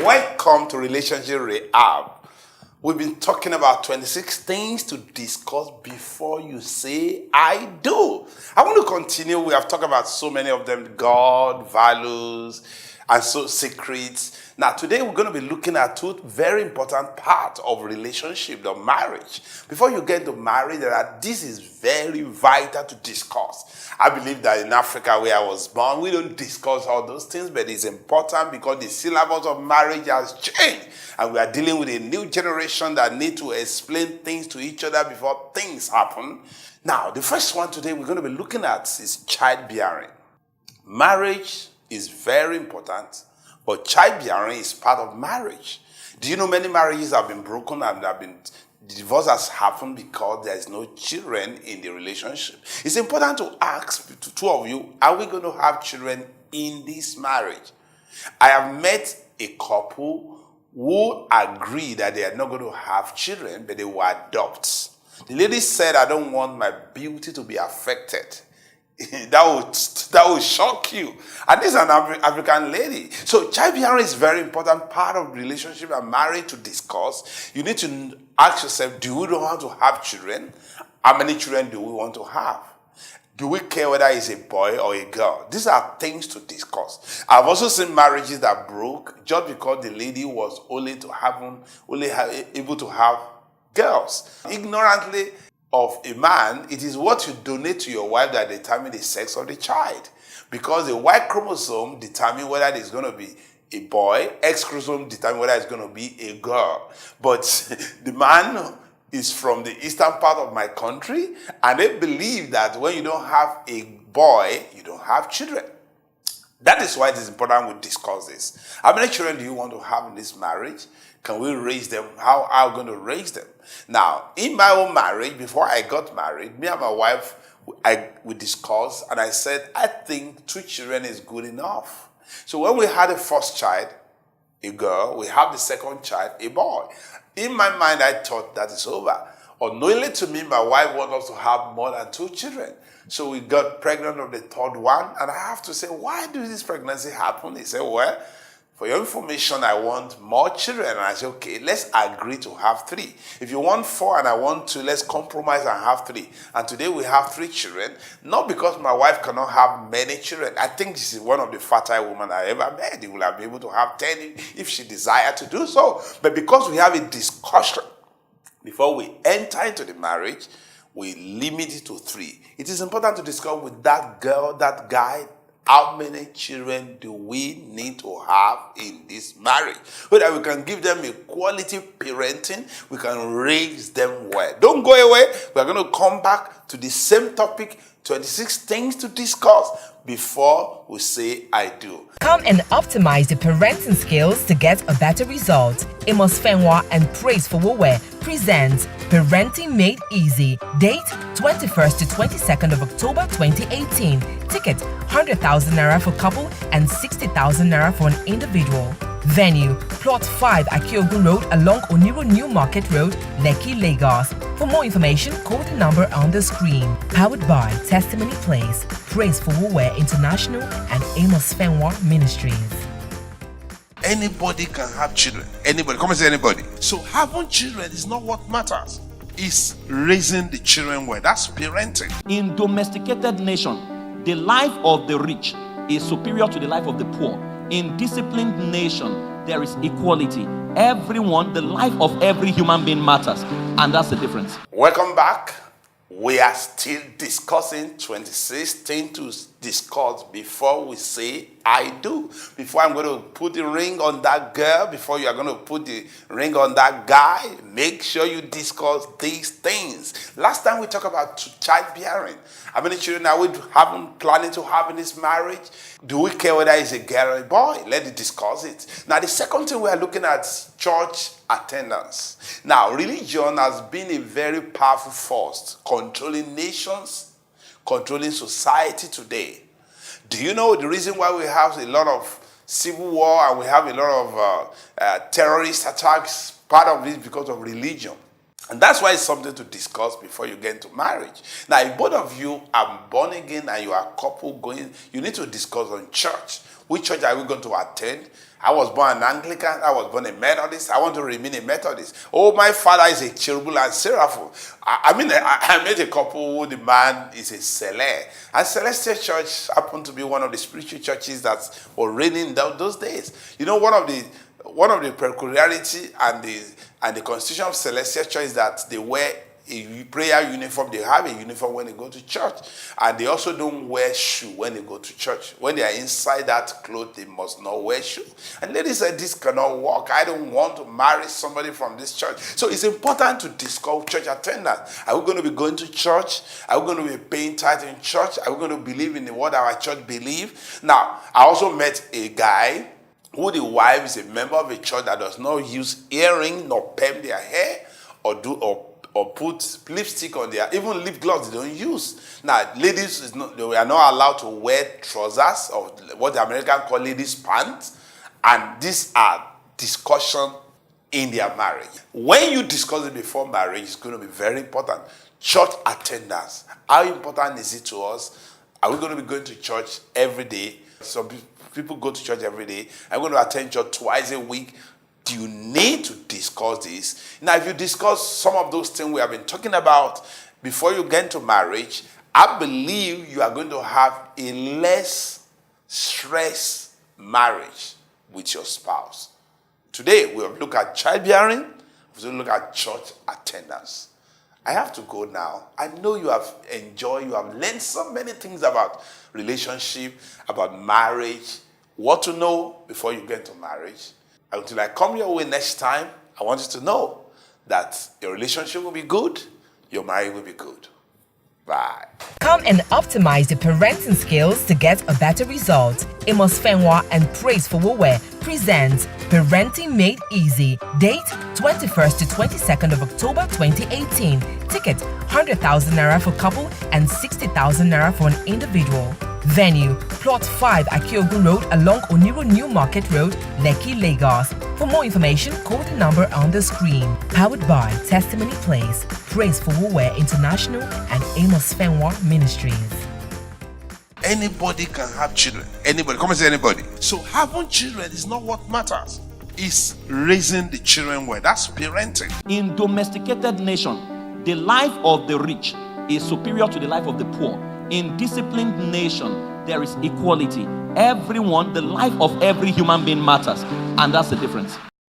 Welcome to Relationship Rehab. We've been talking about 26 things to discuss before you say, I do. I want to continue. We have talked about so many of them, God, values, and so secrets. Now, today we're going to be looking at two very important parts of relationship, the marriage. Before you get to marry, this is very vital to discuss. I believe that in Africa, where I was born, we don't discuss all those things, but it's important because the syllabus of marriage has changed. And we are dealing with a new generation that need to explain things to each other before things happen. Now, the first one today we're going to be looking at is childbearing. Marriage is very important, but childbearing is part of marriage. Do you know many marriages have been broken and divorce has happened because there is no children in the relationship? It's important to ask to two of you, are we going to have children in this marriage? I have met a couple who agree that they are not going to have children, but they will adopt. The lady said, I don't want my beauty to be affected. that would shock you. And this is an African lady. So childbearing is a very important part of relationship and marriage to discuss. You need to ask yourself, do we want to have children? How many children do we want to have? Do we care whether it's a boy or a girl? These are things to discuss. I've also seen marriages that broke just because the lady was only able to have girls. Ignorantly of a man, it is what you donate to your wife that determines the sex of the child. Because the Y chromosome determines whether it's going to be a boy, X chromosome determines whether it's going to be a girl. But the man is from the eastern part of my country, and they believe that when you don't have a boy, you don't have children. That is why it is important we discuss this. How many children do you want to have in this marriage? Can we raise them? How are we going to raise them? Now, in my own marriage, before I got married, me and my wife, we discussed, and I said, I think 2 children is good enough. So when we had the first child, a girl, we have the second child, a boy. In my mind, I thought that is over. Unknowingly to me, my wife wanted us to have more than 2 children. So we got pregnant of the third one, and I have to say, why did this pregnancy happen? He said, well, for your information, I want more children. And I said, okay, let's agree to have 3. If you want 4 and I want 2, let's compromise and have 3. And today we have 3 children, not because my wife cannot have many children. I think this is one of the fertile women I ever met. He will have been able to have 10 if she desired to do so. But because we have a discussion before we enter into the marriage, we limit it to 3. It is important to discuss with that girl, that guy, how many children do we need to have in this marriage? So that we can give them a quality parenting, we can raise them well. Don't go away. We're going to come back to the same topic, 26 things to discuss before we say I do. Come and optimize your parenting skills to get a better result. AMOS FENWA and Praise for Wowe presents Parenting Made Easy. Date 21st to 22nd of October 2018. Ticket 100,000 naira for couple and 60,000 naira for an individual. Venue Plot 5 Akiogun Road along Oniro New Market Road, Lekki, Lagos. For more information, call the number on the screen. Powered by Testimony Place, Praise for Wowe International and AMOS FENWA Ministries. Anybody can have children. Anybody. Come and say anybody. So having children is not what matters. It's raising the children well. That's parenting. In domesticated nation, the life of the rich is superior to the life of the poor. In disciplined nation, there is equality. Everyone, the life of every human being matters. And that's the difference. Welcome back. We are still discussing 26 things to discuss before we say I do. Before I'm going to put the ring on that girl, before you are going to put the ring on that guy, make sure you discuss these things. Last time we talked about childbearing. How many children are we planning to have in this marriage? Do we care whether it's a girl or a boy? Let's discuss it. Now, the second thing we are looking at is church attendance. Now, religion has been a very powerful force controlling nations, controlling society today. Do you know the reason why we have a lot of civil war and we have a lot of terrorist attacks? Part of it is because of religion. And that's why it's something to discuss before you get into marriage. Now, if both of you are born again and you are a couple going, you need to discuss on church. Which church are we going to attend? I was born an Anglican. I was born a Methodist. I want to remain a Methodist. Oh, my father is a cherubim and seraphim. I met a couple who the man is a Celeste. And Celestial Church happened to be one of the spiritual churches that were reigning those days. You know, one of the peculiarity and the constitution of Celestial Church is that they wear a prayer uniform. They have a uniform when they go to church, and they also don't wear shoe when they go to church. When they are inside that cloth, they must not wear shoe. And ladies said, this cannot work. I don't want to marry somebody from this church. So it's important to discuss church attendance. Are we going to be going to church? Are we going to be paying tithe in church? Are we going to believe in what our church believes? Now, I also met a guy who the wife is a member of a church that does not use earring nor perm their hair or put lipstick on their, even lip gloss they don't use. Now, ladies they are not allowed to wear trousers or what the Americans call ladies' pants. And these are discussion in their marriage. When you discuss it before marriage, it's going to be very important. Church attendance. How important is it to us? Are we going to be going to church every day? Some people go to church every day. I'm going to attend church twice a week. Do you need to discuss this? Now, if you discuss some of those things we have been talking about before you get into marriage, I believe you are going to have a less stress marriage with your spouse. Today, we have looked at childbearing. We will look at church attendance. I have to go now. I know you have enjoyed, you have learned so many things about relationship, about marriage, what to know before you get into marriage. Until I come your way next time, I want you to know that your relationship will be good, your marriage will be good. Bye. Come and optimize your parenting skills to get a better result. AMOS FENWA and Praise for Wowe presents Parenting Made Easy. Date 21st to 22nd of October 2018. Ticket 100,000 naira for couple and 60,000 naira for an individual. Venue, Plot 5 Akiogun Road along Oniro New Market Road, Lekki, Lagos. For more information, call the number on the screen. Powered by Testimony Place, Praise for Wowe International and AMOS FENWA Ministries. Anybody can have children. Anybody. Come and say anybody. So having children is not what matters. It's raising the children well. That's parenting. In domesticated nation, the life of the rich is superior to the life of the poor. In disciplined nation, there is equality. Everyone, the life of every human being matters. And that's the difference.